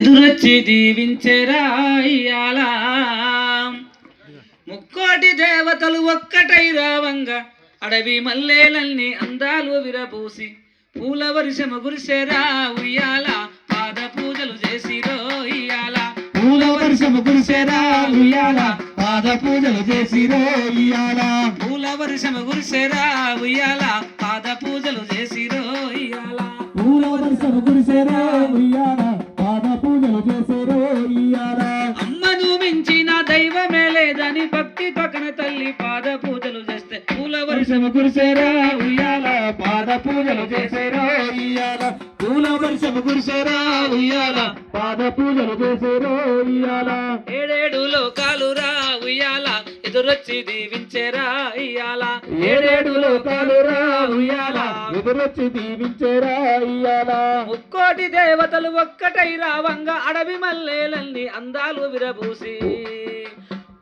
ఎదురొచ్చి దీవించెరా ఇయ్యాల ముక్కోటి దేవతలు ఒక్కటై రావంగా అడవి మల్లేలన్నీ అందాలు విరబూసి పూల వర్షము కురిసెరా ఉయ్యాల పాద పూజలు చేసిరో ఇయ్యాల పూల వర్షము కురిసెరా ఉయ్యాల పాద పూజలు చేసిరో ఇయ్యాల పూల వర్షము కురిసెరా ఉయ్యాల పాద పూజలు చేసిరో ఇయ్యాల పూల వర్షము కురిసెరా ఉయ్యాల పాద పూజలు చేసిరో ఇయ్యాల అమ్మను మించిన దైవమే లేదని భక్తి పక్కన తల్లి పాద పూజలు చేస్తే పూల వర్షము కురిసెరా ఉయ్యాల పాద పూజలు చేసిరో ఇయ్యాల పూల వర్షము కురిసెరా ఉయ్యాల పాద పూజలు చేసిరో ఇయ్యాల ఏడేడు లోకాలు రా ఉయ్యాల ఎదురొచ్చి దీవించెరా ఇయ్యాల ఏడేడు లోకాలు రా ఉయ్యాల ఎదురొచ్చి దీవించెరా ఇయ్యాల ముక్కోటి దేవతలు ఒక్కటై రావంగా అడవి మల్లేలన్నీ అందాలు విరబూసి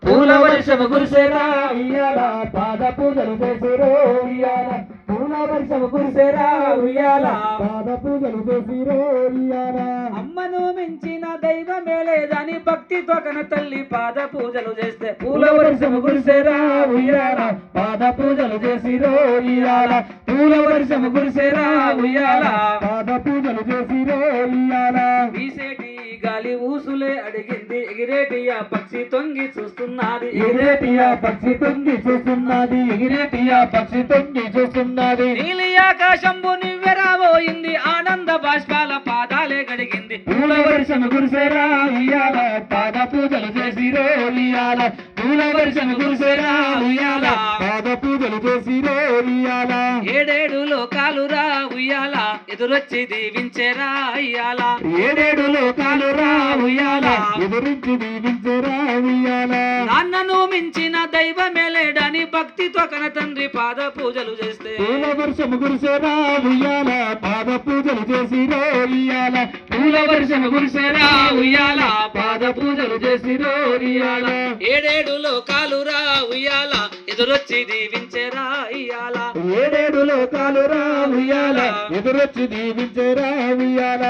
పూల వర్షము కురిసెరా ఉయ్యాల పాద పూజలు చేసిరో ఇయ్యాల పూల వర్షము కురిసెరా ఉయ్యాల పాద పూజలు చేసిరో ఇయ్యాల అమ్మను మించిన దైవమే లేదని భక్తితో కన తల్లి పాద పూజలు చేస్తే పూల వర్షము కురిసెరా ఉయ్యాల పాద పూజలు చేసిరో ఇయ్యాల పూల వర్షము కురిసెరా ఉయ్యాల పాద పూజలు చేసిరో ఇయ్యాల వీసేటి గాలి ఊసులే అడిగింది ఎగిరేటియా పక్షి తొంగి చూస్తున్నది ఎగిరేటియా పక్షి తొంగి చూస్తున్నది ఎగిరేటియా పక్షి తొంగి చూస్తున్నది నీలి ఆకాశంబు నివ్వెరాబోయింది ఆనంద బాష్పాల పాదాలే గడిగింది పూల వర్షము కురిసెరా ఉయ్యాల పాద పూజలు చేసిరో ఇయ్యాల పూల వర్షము కురిసెరా ఉయ్యాల పాద పూజలు చేసిరో ఇయ్యాల ఏడేడు లోకాలు రా ఉయ్యాల ఎదురొచ్చి దీవించెరా ఇయ్యాల ఏడేడు లోకాలు రా ఉయ్యాల ఎదురించి దీవించెరా ఉయ్యాల నాన్నను మించిన దైవమే లేడని భక్తితో కన తండ్రి పాద పూజలు చేస్తే పూల వర్షము కురిసెరా ఉయ్యాల పాద పూజలు చేసిరో ఇయ్యాల పూల వర్షము కురిసెరా ఉయ్యాల పాద పూజలు చేసిరో ఇయ్యాల ఏడేడు లోకాలు రా ఉయ్యాల ఎదురొచ్చి దీవించెరా ఇయ్యాల ఏడేడు లోకాలు రా ఉయ్యాల ఎదురొచ్చి దీవించెరా ఉయ్యాల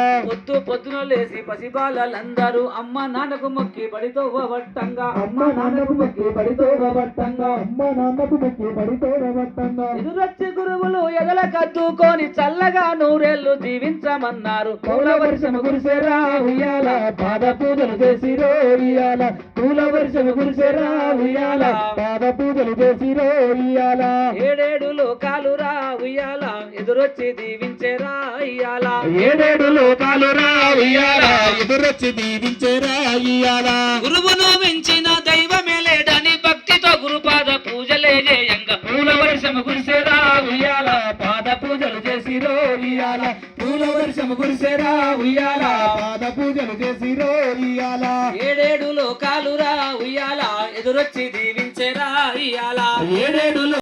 పొద్దున లేసి పసిబాలందరూ అమ్మ నాన్నకు మొక్కి బడితో వట్టంగా అమ్మ నాన్నకు మొక్కి బడితో వట్టంగా అమ్మ నాన్నకు మొక్కి బడితో వట్టంగా ఎదురొచ్చి గురువులు ఎదల కద్దుకొని చల్లగా నూరేళ్లు జీవించమన్నారు పూల వర్షము కురిసెరా ఉయ్యాల పాద పూజలు చేసిరో ఇయ్యాల పూల వర్షము కురిసెరా ఉయ్యాల పాద పూజలు చేసిరో ఇయ్యాల ఏడేడు లోకాలు రా ఉయ్యాల ఎదురొచ్చి దీవించెరా ఇయ్యాల ఏడేడు లోకాలు రా ఉయ్యాల ఎదురొచ్చి దీవించెరా ఇయ్యాల గురువును మించిన దైవమే లేడని భక్తితో గురుపాద పూజలే చేయంగా పూల వర్షము కురిసెరా ఉయ్యాల పాద పూజలు చేసిరో ఇయ్యాల పూల వర్షము కురిసెరా ఉయ్యాల పాద పూజలు చేసిరో ఇయ్యాల ఏడేడు లోకాలు రా ఉయ్యాల ఎదురొచ్చి దీవించెరా ఇయ్యాల ఏడేడు